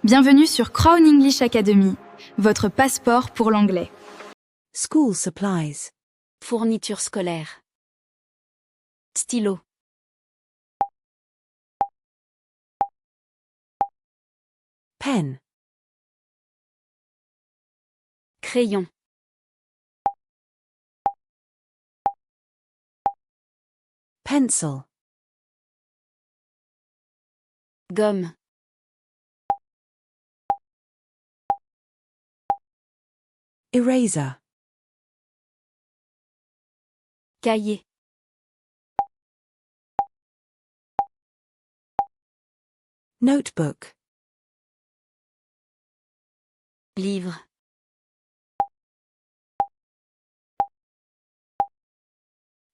Bienvenue sur Crown English Academy, votre passeport pour l'anglais. School supplies. Fournitures scolaires. Stylo. Pen. Crayon. Pencil. Gomme. Eraser. Cahier. Notebook. Livre.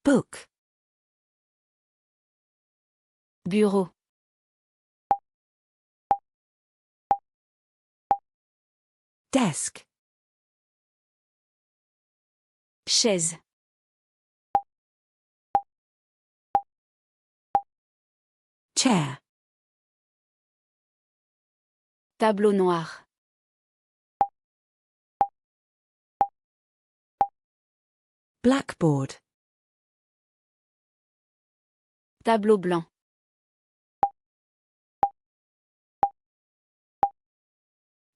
Book. Bureau. Desk. Chaise. Chair. Tableau noir. Blackboard. Tableau blanc.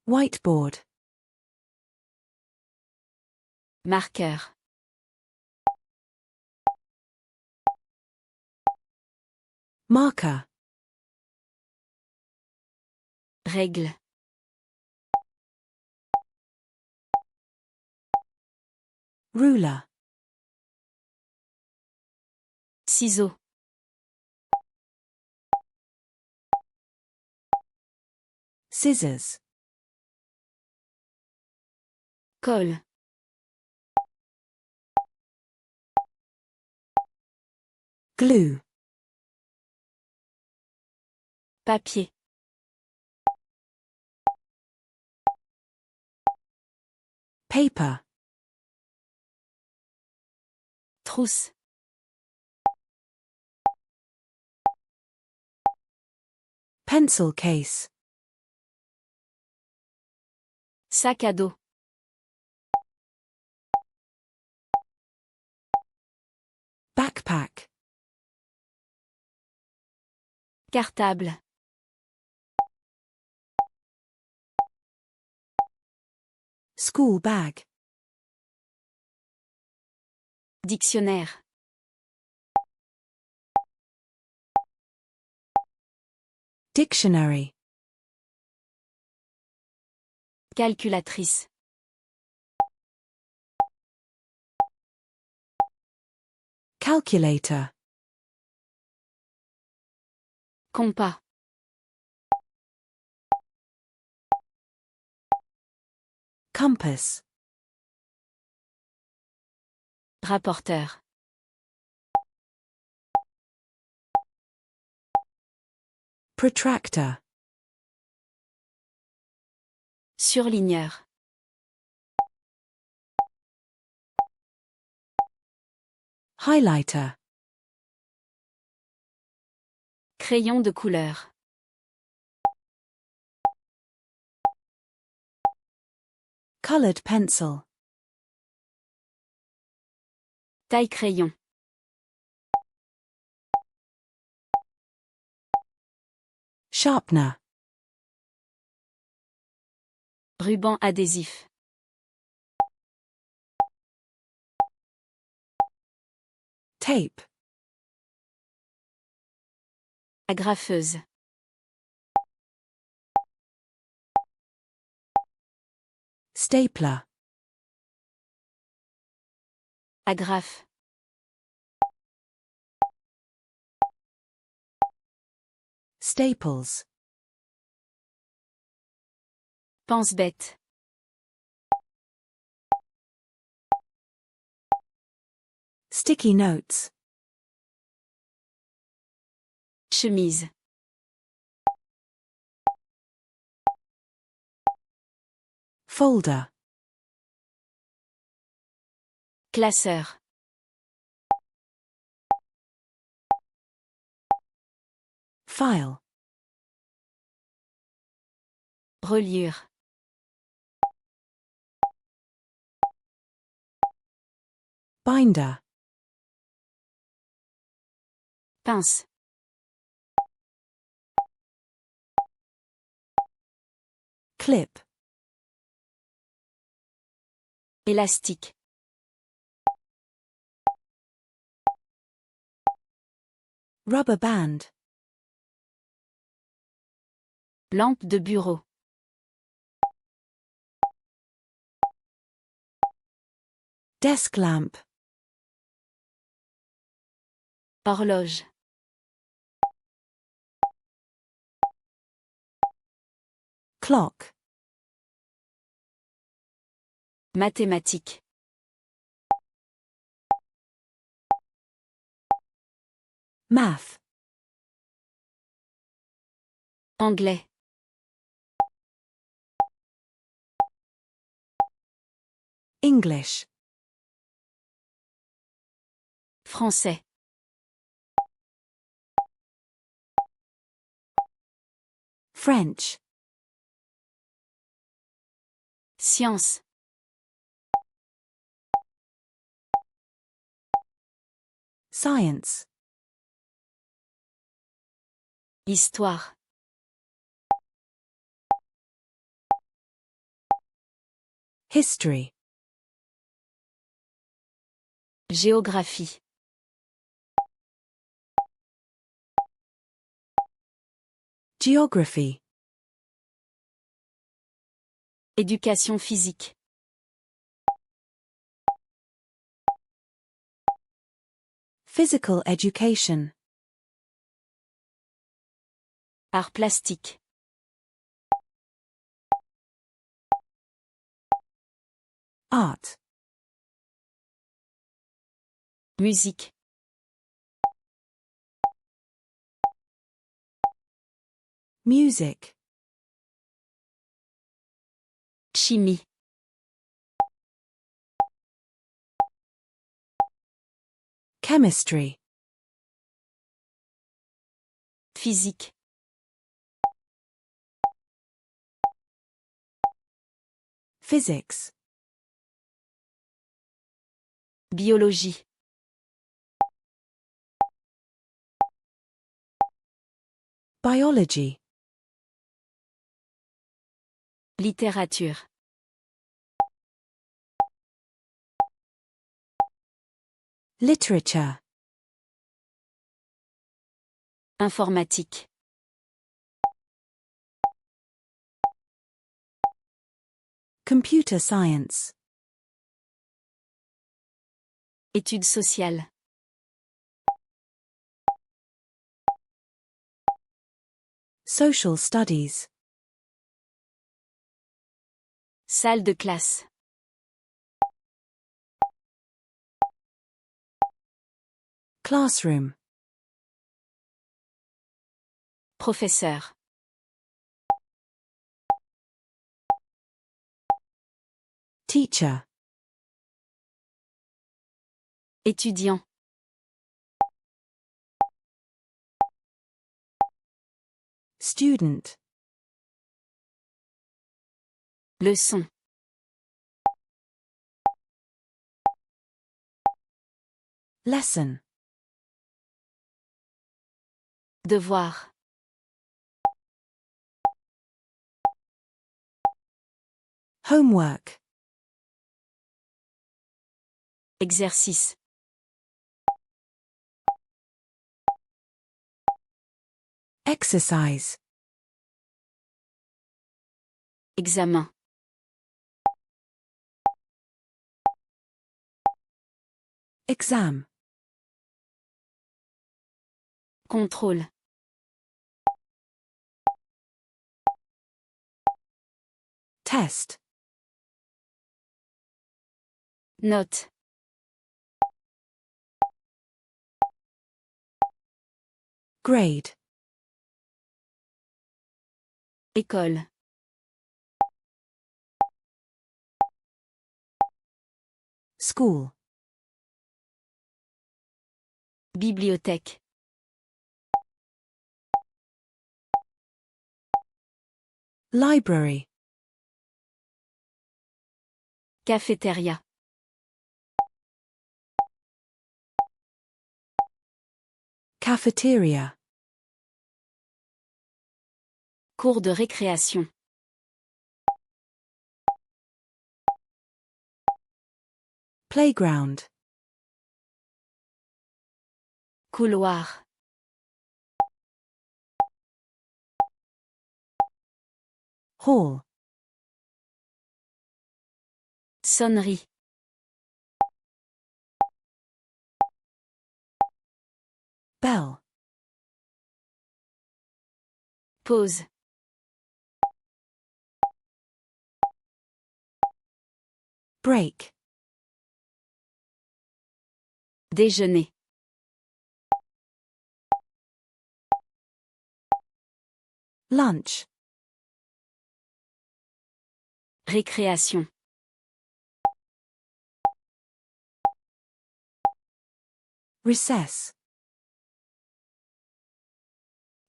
Whiteboard. Marqueur. Marker. Règle. Ruler. Ciseaux. Scissors. Colle. Glue. Papier. Paper. Trousse. Pencil case. Sac à dos. Backpack. Cartable. School bag. Dictionnaire. Dictionary. Calculatrice. Calculator. Compas. Compass. Rapporteur. Protractor. Surligneur. Highlighter. Crayon de couleur. Colored pencil. Taille-crayon. Sharpener. Ruban adhésif. Tape. Agrafeuse. Stapler. Agrafe. Staples. Pense-bête. Sticky notes. Chemise. Folder. Classeur. File. Reliure. Binder. Pince. Clip. Élastique. Rubber band. Lampe de bureau. Desk lamp. Horloge. Clock. Mathématique. Math. Anglais. English. Français. French. Science. Science. Histoire. History. Géographie. Geography. Éducation physique. Physical education. Art plastique. Art. Musique. Music. Chimie. Chemistry. Physique. Physics. Biologie. Biology. Littérature. Literature. Informatique. Computer science. Études sociales. Social studies. Salle de classe. Classroom. Professeur. Teacher. Étudiant. Student. Leçon. Lesson. Devoir. Homework. Exercice. Exercise. Examen. Exam. Contrôle. Test. Note. Grade. École. School. Bibliothèque. Library. Cafétéria. Cafeteria. Cours de récréation. Playground. Couloir. Hall. Sonnerie. Bell. Pause. Break. Déjeuner. Lunch. Récréation. Recess.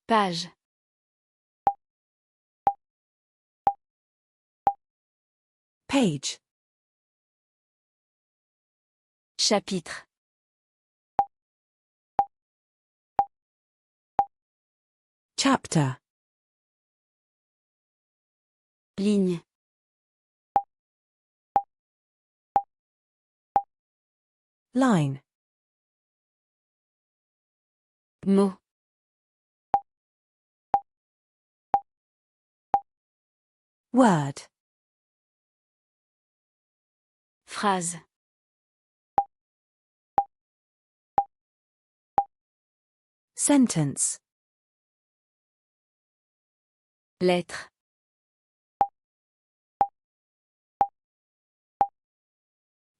Page. Page. Chapitre. Chapter. Ligne. Line. Mot. Word. Phrase. Sentence. Lettre.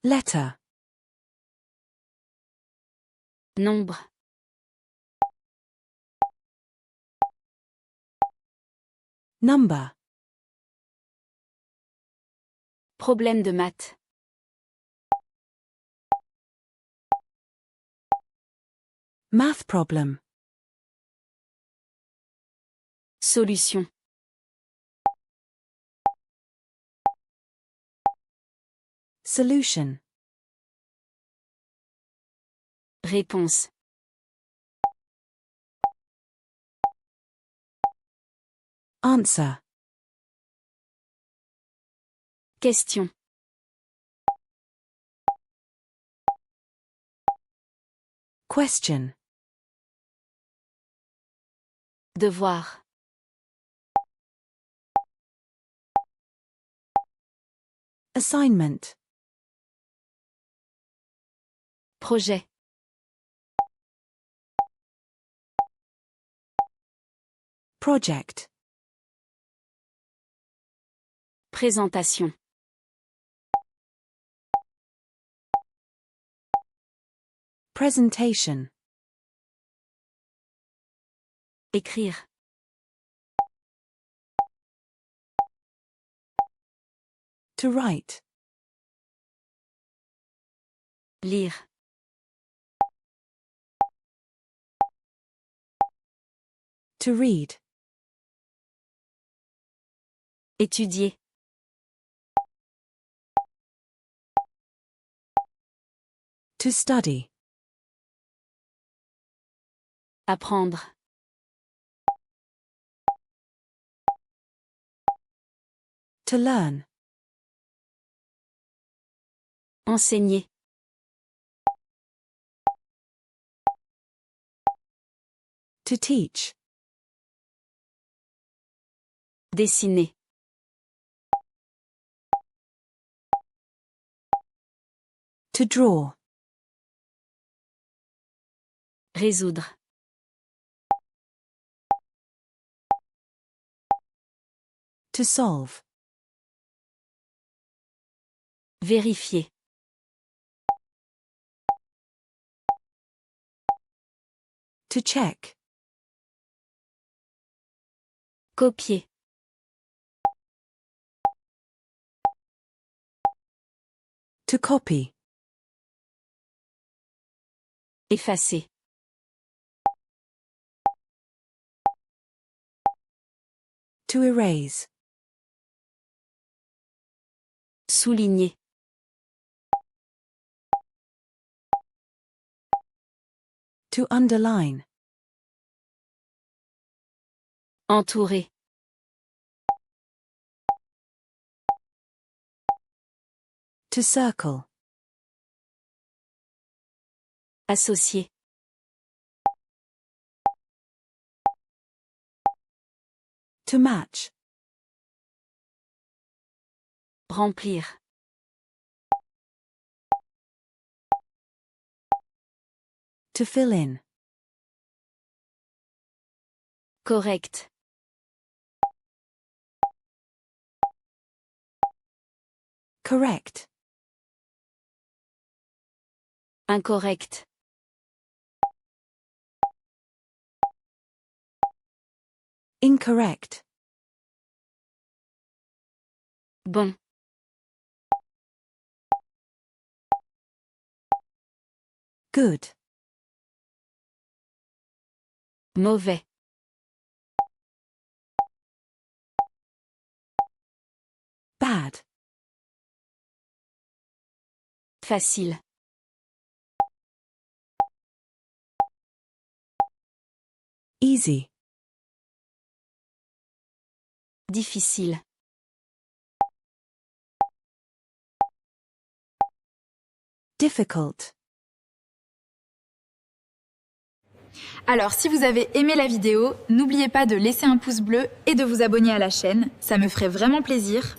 Letter. Nombre. Number. Problème de maths. Math problem. Solution. Solution. Réponse. Answer. Question. Question. Devoir. Assignment. Projet. Project. Présentation. Presentation. Écrire. To write. Lire. To read. Étudier. To study. Apprendre. To learn. Enseigner. To teach. Dessiner. To draw. Résoudre. To solve. Vérifier. To check. Copier. To copy. Effacer. To erase. Souligner. To underline. Entourer. To circle. Associer. To match. Remplir. To fill in. Correct. Correct. Incorrect. Incorrect. Bon. Good. Mauvais. Bad. Facile. Easy. Difficile. Difficult. Alors, si vous avez aimé la vidéo, n'oubliez pas de laisser un pouce bleu et de vous abonner à la chaîne, ça me ferait vraiment plaisir.